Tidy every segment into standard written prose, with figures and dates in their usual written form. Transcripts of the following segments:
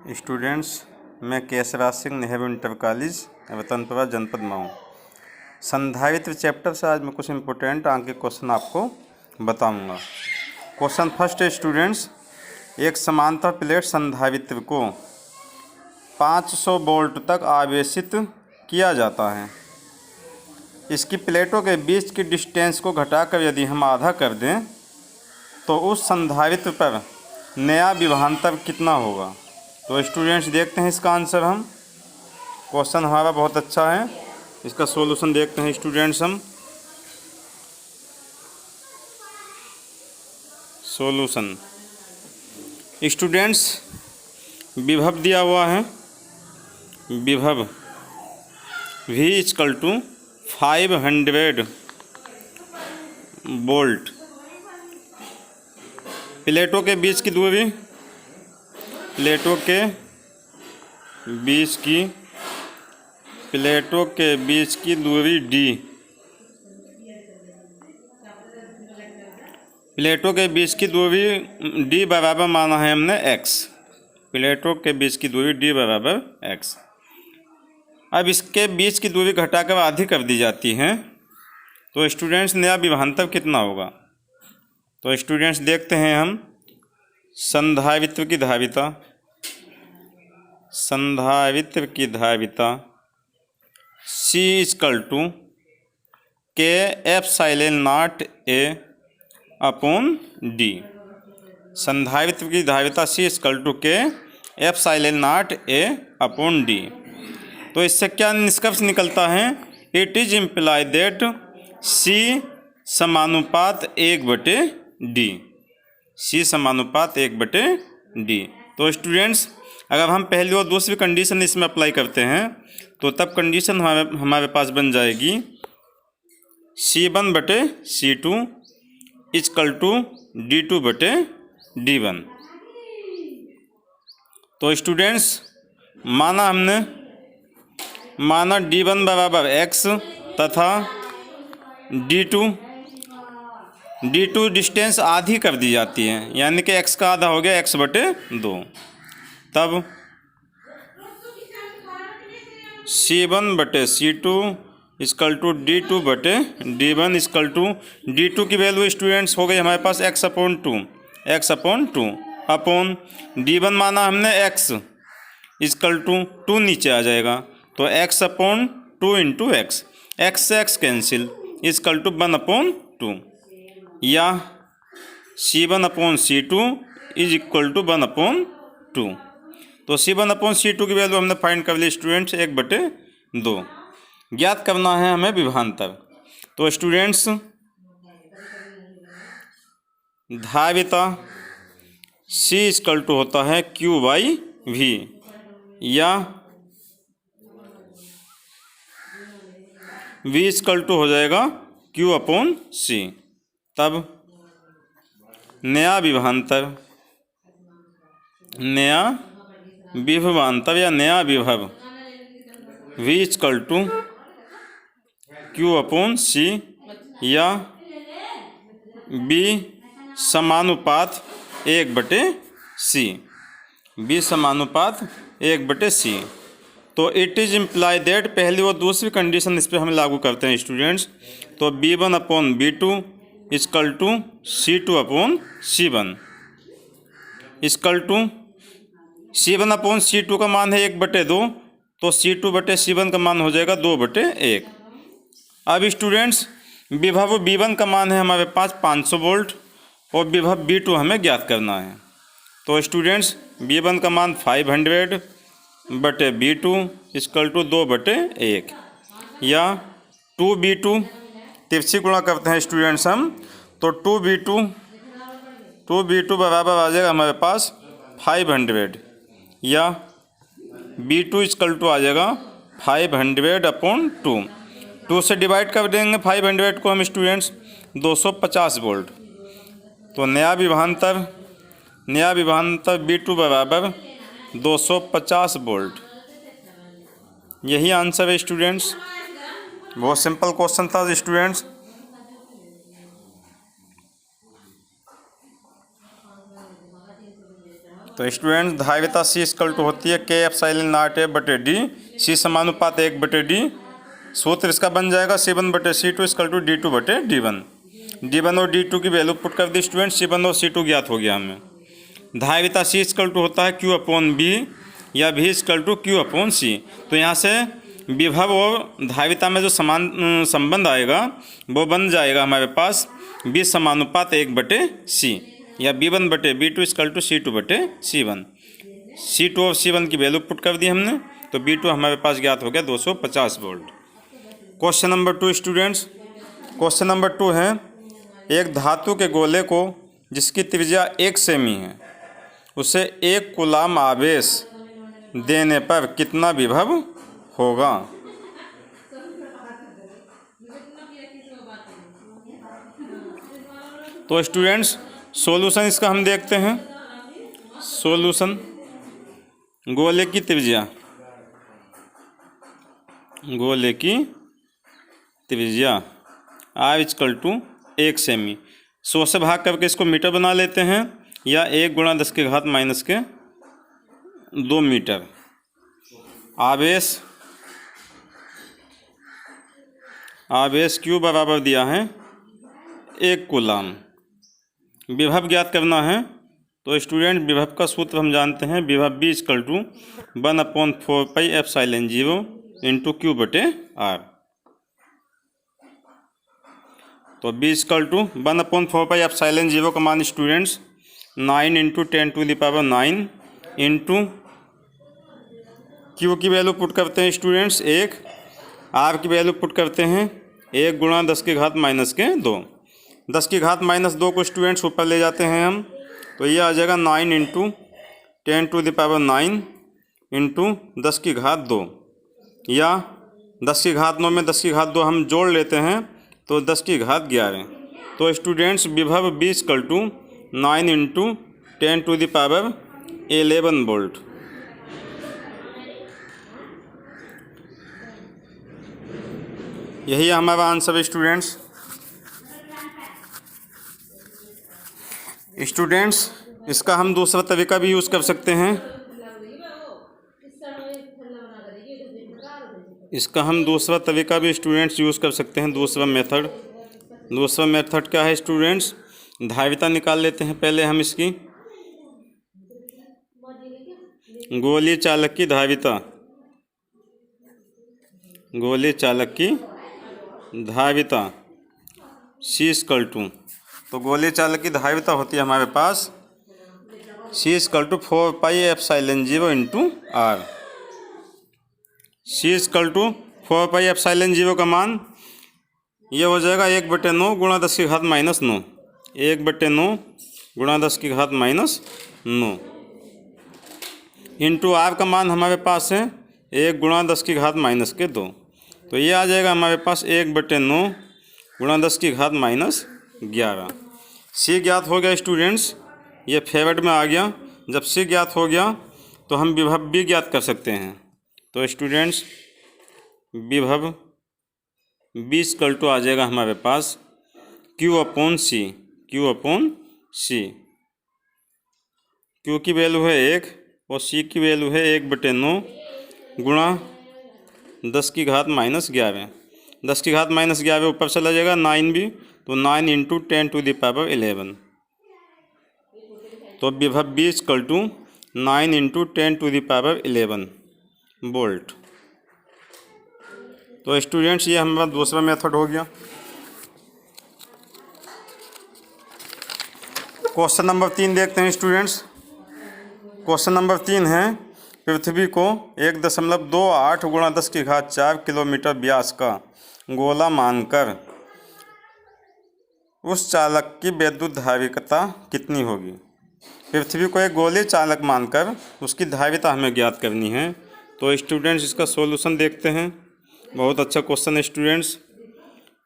Students, मैं Keshavraj Singh, Nehru inter college, वतनपुरा, जनपद मऊ। संधारित्र चैप्टर से आज मैं कुछ इम्पोर्टेंट अंक के क्वेश्चन आपको बताऊंगा। क्वेश्चन फर्स्ट है स्टूडेंट्स, एक समांतर प्लेट संधारित्र को 500 वोल्ट तक आवेशित किया जाता है। इसकी प्लेटों के बीच की डिस्टेंस को घटाकर यदि हम आधा कर दें तो उस संधारित्र पर नया विभवांतर कितना होगा। तो स्टूडेंट्स देखते हैं इसका आंसर हम। क्वेश्चन हमारा बहुत अच्छा है, इसका सॉल्यूशन देखते हैं स्टूडेंट्स हम। सॉल्यूशन स्टूडेंट्स, विभव दिया हुआ है, विभव V = 500 वोल्ट। प्लेटों के बीच की दूरी, प्लेटों के बीच की दूरी D, प्लेटों के बीच की दूरी D बराबर माना है हमने x। प्लेटों के बीच की दूरी D बराबर x। अब इसके बीच की दूरी घटाकर आधी कर दी जाती है तो स्टूडेंट्स नया विभवांतर कितना होगा। तो स्टूडेंट्स देखते हैं हम। संधारित्र की धारिता, C = K/0A/D। संधारित्र की धारिता C = K/0A/D। तो इससे क्या निष्कर्ष निकलता है? It is imply that C समानुपात 1/D। C समानुपात 1/D। तो स्टूडेंट्स, अगर हम पहली और दूसरी कंडीशन इसमें अप्लाई करते हैं तो तब कंडीशन हमारे पास बन जाएगी C1/C2 = D2/D1। तो स्टूडेंट्स, माना D1 बराबर x तथा D2 डिस्टेंस आधी कर दी जाती है, यानी कि x का आधा हो गया x/2। तब C1/C2 = D2/D1 D2 की वैल्यू स्टूडेंट्स हो गई हमारे पास x/2 अपॉन D1 माना हमने x = 2 नीचे आ जाएगा तो x/2 × x से x कैंसिल = 1/2 या C1/C2 = 1/2। तो C1/C2 की वैल्यू हमने फाइंड कर ली स्टूडेंट्स 1/2। ज्ञात करना है हमें विभवांतर। तो स्टूडेंट्स, धारिता C = होता है Q/V या V = हो जाएगा Q/C। तब नया विभवांतर या नया विभव V = Q/C या B समानुपात 1/C। B समानुपात 1/C। तो इट इज इम्प्लाई दैट, पहली और दूसरी कंडीशन इस पर हम लागू करते हैं स्टूडेंट्स। तो B1/B2 = C2/C1 C1/C2 का मान है 1/2 तो C2/C1 का मान हो जाएगा 2/1। अब स्टूडेंट्स, विभव B1 का मान है हमारे पास 500 वोल्ट और विभव B2 हमें ज्ञात करना है। तो स्टूडेंट्स, B1 का मान 500/B2 = 2/1 या 2B2 तिरछी गुणा करते हैं स्टूडेंट्स हम, तो 2B2 बराबर आ जाएगा हमारे पास 500 या B2 = आ जाएगा 500/2। 2 से डिवाइड कर देंगे 500 को हम स्टूडेंट्स 250 वोल्ट। तो नया विभवांतर B2 बराबर 250 वोल्ट। यही आंसर है स्टूडेंट्स। बहुत सिंपल क्वेश्चन था स्टूडेंट्स। तो स्टूडेंट धारिता सी इक्वल टू होती है के एप्सिलॉन नॉट ए बटे डी, सी समानुपात 1 बटे डी। सूत्र इसका बन जाएगा C1/C2 इक्वल टू D2 बटे D1। D1 और D2 की वैल्यू पुट कर दी स्टूडेंट, C1 और C2 ज्ञात हो गया हमें। धारिता C इक्वल टू होता है Q/B या V इक्वल टू Q/C। तो यहाँ से विभव और धारिता में जो समान संबंध आएगा वो बन जाएगा हमारे पास B समानुपात 1/C या B1/B2 equal to C2/C1। C2 और C1 की वैल्यू पुट कर दी हमने, तो B2 हमारे पास ज्ञात हो गया 250 volt. Question number 2 students, question number 2 है एक धातु के गोले को जिसकी त्रिज्या 1 सेमी है उसे 1 कूलाम आवेश देने पर कितना विभव होगा। तो स्टूडेंट्स सॉल्यूशन इसका हम देखते हैं। सॉल्यूशन, गोले की त्रिज्या, गोले की त्रिज्या R इक्वल टू 1 सेमी, 100 से भाग करके इसको मीटर बना लेते हैं या 1 गुणा 10 की घात माइनस के 2 मीटर। आवेश Q बराबर दिया है 1 कूलाम। विभव ज्ञात करना है, तो स्टूडेंट विभव का सूत्र हम जानते हैं, विभव B equal to 1/4πε0 into Q/R। तो B इक्वल टू 1/4πε0 का मान स्टूडेंट्स 9 इंटू 10⁹ इंटू Q की वैल्यू पुट करते हैं स्टूडेंट्स 1, R की वैल्यू पुट करते हैं 1 गुणा 10 की घात माइनस के 2। 10 की घात माइनस 2 को स्टूडेंट्स ऊपर ले जाते हैं हम, तो ये आ जाएगा 9 इंटू 10⁹ इंटू 10 की घात 2, या 10 की घात 9 में 10 की घात 2 हम जोड़ लेते हैं तो 10 की घात 11। तो स्टूडेंट्स विभव B equal to 9 into 10⁻11 volt. यही है हमारा आंसर स्टूडेंट्स। स्टूडेंट्स इसका हम दूसरा तरीका भी यूज़ कर सकते हैं। इसका हम दूसरा तरीका भी स्टूडेंट्स यूज़ कर सकते हैं, दूसरा मेथड। दूसरा मेथड क्या है स्टूडेंट्स, धारिता निकाल लेते हैं पहले हम इसकी। गोलीय चालक की धारिता, गोलीय चालक की धारिता C इक्वल टू, तो गोलीय चालक की धारिता होती है हमारे पास C equal to 4πε0 into R। C equal to 4πε0 का मान ये हो जाएगा 1/9 गुणा 10 की घात माइनस 9, 1/9 गुणा 10 की घात माइनस 9 इंटू R का मान हमारे पास है 1 गुणा 10 की घात माइनस के 2। तो ये आ जाएगा हमारे पास 1/9 गुणा 10 की घात माइनस 11। C ज्ञात हो गया स्टूडेंट्स, ये फेवर्ड में आ गया। जब C ज्ञात हो गया तो हम विभव B ज्ञात कर सकते हैं। तो स्टूडेंट्स विभव B इक्वल टू आ जाएगा हमारे पास Q/C, Q/C। Q की वैल्यू है 1 और C की वैल्यू है 1/9 गुणा 10 की घात माइनस 11। 10 की घात माइनस 11 ऊपर चला जाएगा 9 भी, तो 9 इंटू 10⁻11। तो विभव B equal to 9 into 10⁻11 volt. तो स्टूडेंट्स ये हमारा दूसरा मेथड हो गया। क्वेश्चन नंबर 3 देखते हैं स्टूडेंट्स। क्वेश्चन नंबर 3 है पृथ्वी को 1.28 गुणा 10 की घात 4 किलोमीटर व्यास का गोला मानकर उस चालक की विद्युत धारिता कितनी होगी। पृथ्वी को एक गोलीय चालक मानकर उसकी धारिता हमें ज्ञात करनी है। तो स्टूडेंट्स इसका सॉल्यूशन देखते हैं। बहुत अच्छा क्वेश्चन है स्टूडेंट्स।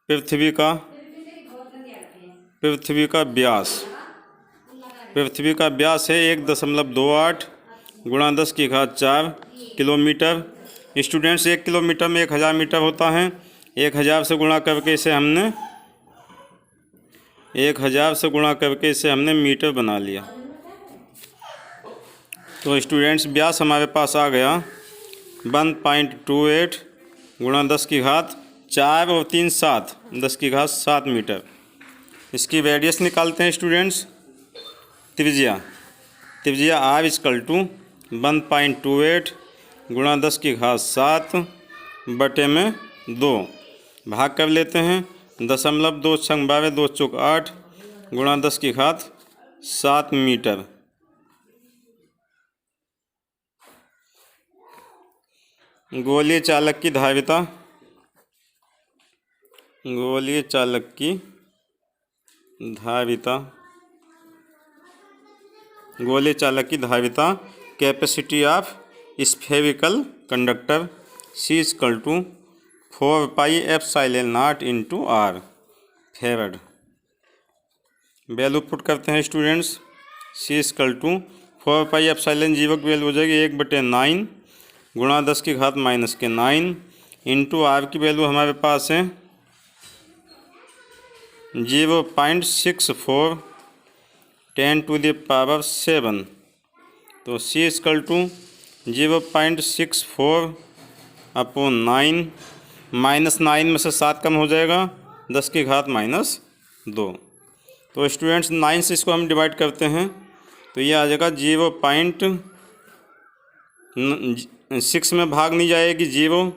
पृथ्वी का व्यास है 1.28 गुणा 10 की घात 4 किलोमीटर। स्टूडेंट्स 1 किलोमीटर में 1000 मीटर होता है। 1000 से गुणा करके इसे हमने मीटर बना लिया। तो स्टूडेंट्स व्यास हमारे पास आ गया 1.28 गुणा 10 की घात 4 और 3 7, 10 की घात 7 मीटर। इसकी रेडियस निकालते हैं स्टूडेंट्स। त्रिज्या आर इक्वल टू 1.28 गुणा 10 की घात 7 बटे में 2, भाग कर लेते हैं। 0.2 छंग 12, 2 चौक 8 गुणा 10 की घात 7 मीटर। गोलीय चालक की धारिता, गोलीय चालक की धारिता, गोलीय चालक की धारिता capacity of spherical conductor C equal to 4 pi epsilon naught into R farad. Value put करते हैं students. C equal to 4 pi epsilon 0 की वैल्यू हो जाएगी 1/9 गुणा 10 की घात माइनस के 9 इंटू आर की वैल्यू हमारे पास है 0.64 10⁻⁷। तो C इक्वल टू 0.64 अपॉन 9, -9 में से 7 कम हो जाएगा, 10 की घात -2। तो स्टूडेंट्स 9 से इसको हम डिवाइड करते हैं तो ये आ जाएगा 0.6 में भाग नहीं जाएगी 0,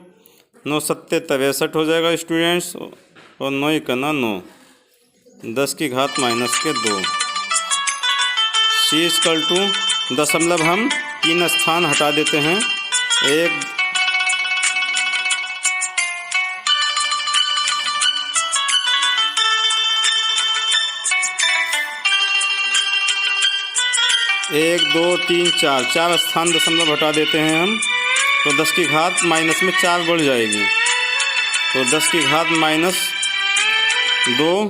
9 सत्ते 63 हो जाएगा स्टूडेंट्स, और 9 करना 9, 10 की घात -2। C इक्वल टू दशमलव हम 3 स्थान हटा देते हैं, 1 2 3 4, 4 स्थान दशमलव हटा देते हैं हम, तो 10 की घात माइनस में 4 बढ़ जाएगी, तो 10 की घात -2